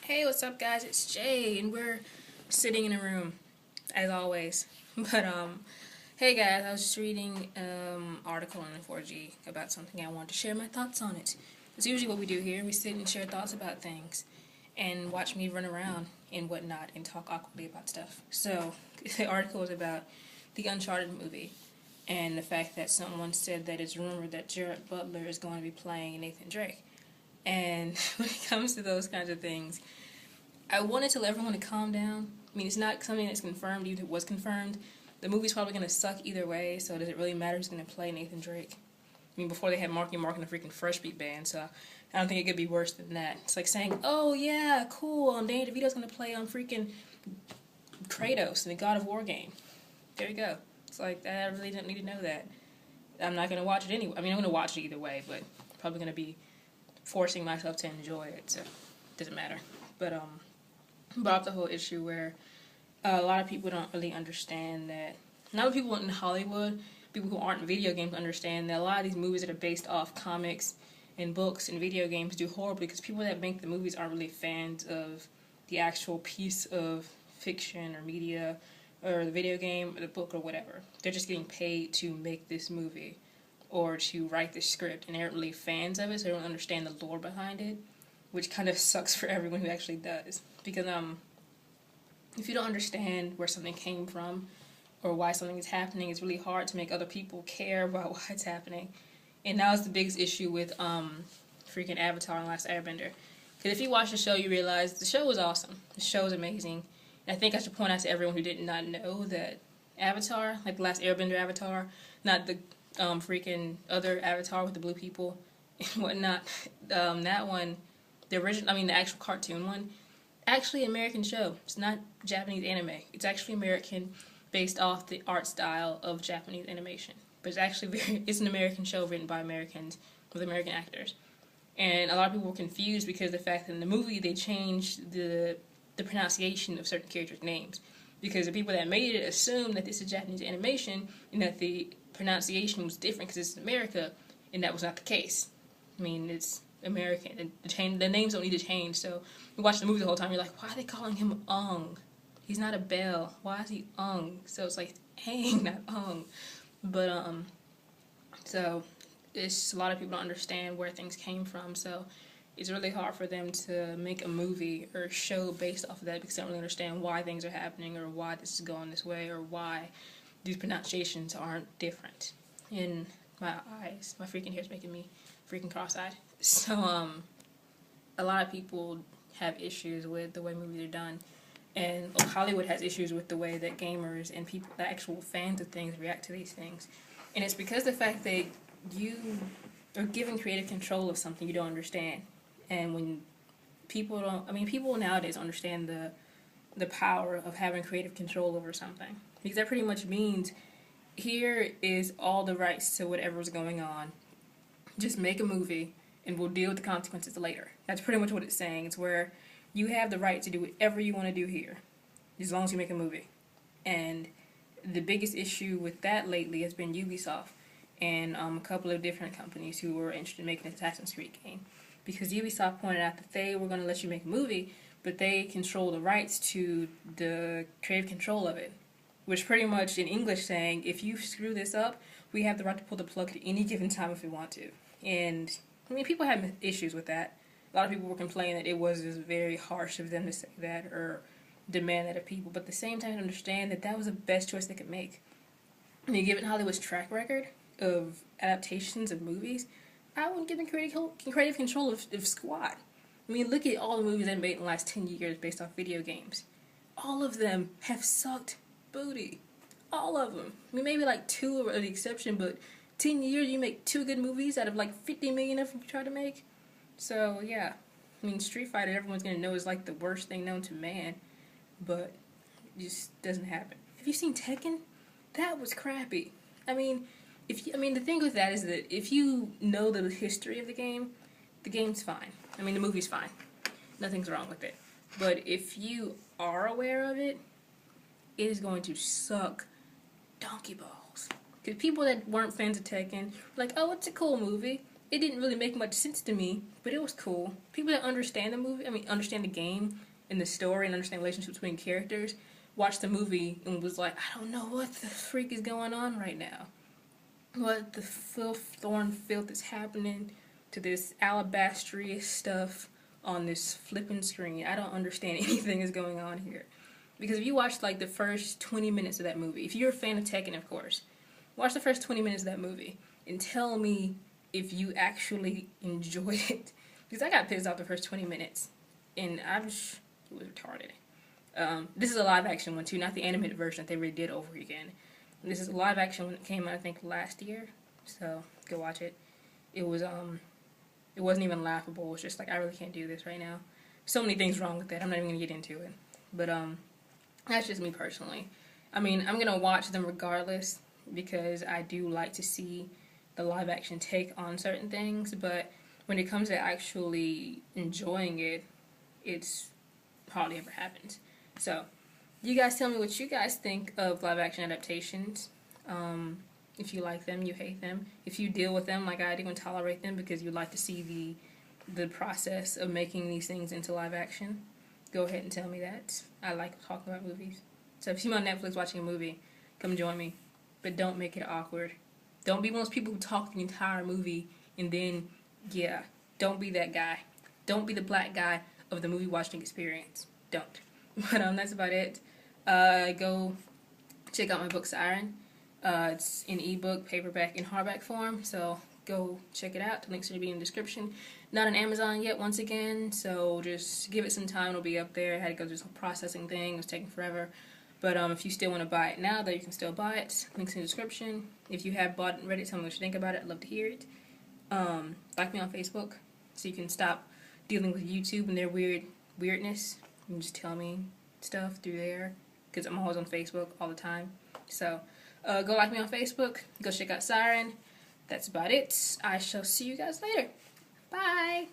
Hey, what's up, guys? It's Jay, and we're sitting in a room, as always. But hey guys, I was just reading article on the 4G about something I wanted to share my thoughts on it. It's usually what we do here. We sit and share thoughts about things, and watch me run around and whatnot, and talk awkwardly about stuff. So the article was about the Uncharted movie, and the fact that someone said that it's rumored that Jared Butler is going to be playing Nathan Drake. And when it comes to those kinds of things, I wanted to let everyone to calm down. I mean, it's not something that's confirmed, even if it was confirmed. The movie's probably going to suck either way, so does it really matter who's going to play Nathan Drake? I mean, before they had Marky Mark and the freaking Fresh Beat Band, so I don't think it could be worse than that. It's like saying, oh yeah, cool, Danny DeVito's going to play on freaking Kratos in the God of War game. There you go. It's like, I really didn't need to know that. I'm not going to watch it anyway. I mean, I'm going to watch it either way, but probably going to be forcing myself to enjoy it, so it doesn't matter. But brought up the whole issue where a lot of people don't really understand that. Not people in Hollywood, people who aren't in video games understand that a lot of these movies that are based off comics and books and video games do horribly because people that make the movies aren't really fans of the actual piece of fiction or media or the video game or the book or whatever. They're just getting paid to make this movie or to write the script, and they aren't really fans of it, so they don't understand the lore behind it, which kind of sucks for everyone who actually does. Because if you don't understand where something came from or why something is happening, it's really hard to make other people care about why it's happening. And that was the biggest issue with freaking Avatar and Last Airbender. Because if you watch the show, you realize the show was awesome. The show is amazing. And I think I should point out to everyone who did not know that Avatar, like the Last Airbender Avatar, not the freaking other Avatar with the blue people and whatnot, that one, the original, the actual cartoon one, actually an American show. It's not Japanese anime. It's actually American, based off the art style of Japanese animation. But it's actually it's an American show written by Americans with American actors. And a lot of people were confused because of the fact that in the movie they changed the pronunciation of certain characters' names. Because the people that made it assumed that this is Japanese animation and that the pronunciation was different because it's America, and that was not the case. I mean, it's American, and the names don't need to change. So you watch the movie the whole time, you're like, why are they calling him Ung? He's not a Bell. Why is he Ung? So it's like Aang, not Ung. But so it's just, a lot of people don't understand where things came from. So it's really hard for them to make a movie or a show based off of that because they don't really understand why things are happening or why this is going this way or why these pronunciations aren't different. In my eyes, my freaking hair's making me freaking cross-eyed. So a lot of people have issues with the way movies are done, and Hollywood has issues with the way that gamers and people, the actual fans of things, react to these things. And it's because the fact that you are given creative control of something you don't understand. And when people don't, people nowadays understand the power of having creative control over something. Because that pretty much means, here is all the rights to whatever's going on. Just make a movie, and we'll deal with the consequences later. That's pretty much what it's saying. It's where you have the right to do whatever you want to do here, as long as you make a movie. And the biggest issue with that lately has been Ubisoft and a couple of different companies who were interested in making an Assassin's Creed game. Because Ubisoft pointed out that they were going to let you make a movie, but they control the rights to the creative control of it. Which pretty much in English saying, if you screw this up, we have the right to pull the plug at any given time if we want to. And people had issues with that. A lot of people were complaining that it was just very harsh of them to say that or demand that of people. But at the same time, understand that that was the best choice they could make. Given Hollywood's track record of adaptations of movies, I wouldn't give them creative control of squat. Look at all the movies they made in the last 10 years based off video games. All of them have sucked booty. All of them. Maybe like 2 are the exception, but 10 years you make 2 good movies out of like 50 million of them you try to make. So yeah, Street Fighter, everyone's gonna know is like the worst thing known to man, but it just doesn't happen. Have you seen Tekken? That was crappy. The thing with that is that if you know the history of the game's fine. The movie's fine. Nothing's wrong with it. But if you are aware of it, it is going to suck donkey balls. Because people that weren't fans of Tekken were like, oh, it's a cool movie. it didn't really make much sense to me, but it was cool. People that understand the movie, understand the game and the story and understand relationships between characters, watched the movie and was like, I don't know what the freak is going on right now. What the filth is happening to this alabastrious stuff on this flipping screen. I don't understand anything is going on here. Because if you watch like the first 20 minutes of that movie, if you're a fan of Tekken, of course, watch the first 20 minutes of that movie and tell me if you actually enjoyed it. Because I got pissed off the first 20 minutes, and it was retarded. This is a live action one too, not the animated version that they redid over again. This is a live action one that came out I think last year, so go watch it. It wasn't even laughable. It was just like, I really can't do this right now. So many things wrong with that. I'm not even gonna get into it. But that's just me personally. I mean, I'm gonna watch them regardless because I do like to see the live action take on certain things, but when it comes to actually enjoying it, it's hardly ever happens. So, you guys tell me what you guys think of live action adaptations. If you like them, you hate them. If you deal with them like I do and tolerate them because you like to see the process of making these things into live action, go ahead and tell me that. I like talking about movies. So if you see me on Netflix watching a movie, come join me. But don't make it awkward. Don't be one of those people who talk the entire movie and then, yeah, don't be that guy. Don't be the black guy of the movie watching experience. Don't. But that's about it. Go check out my book Siren. It's in ebook, paperback, and hardback form, so go check it out. The links will be in the description. Not on Amazon yet, once again, so just give it some time. It'll be up there. I had to go through this whole processing thing. It was taking forever. But if you still want to buy it now, though, you can still buy it. Links in the description. If you have bought it and read it, tell me what you think about it. I'd love to hear it. Like me on Facebook, so you can stop dealing with YouTube and their weirdness. You can just tell me stuff through there, because I'm always on Facebook all the time. So, go like me on Facebook. Go check out Siren. That's about it. I shall see you guys later. Bye!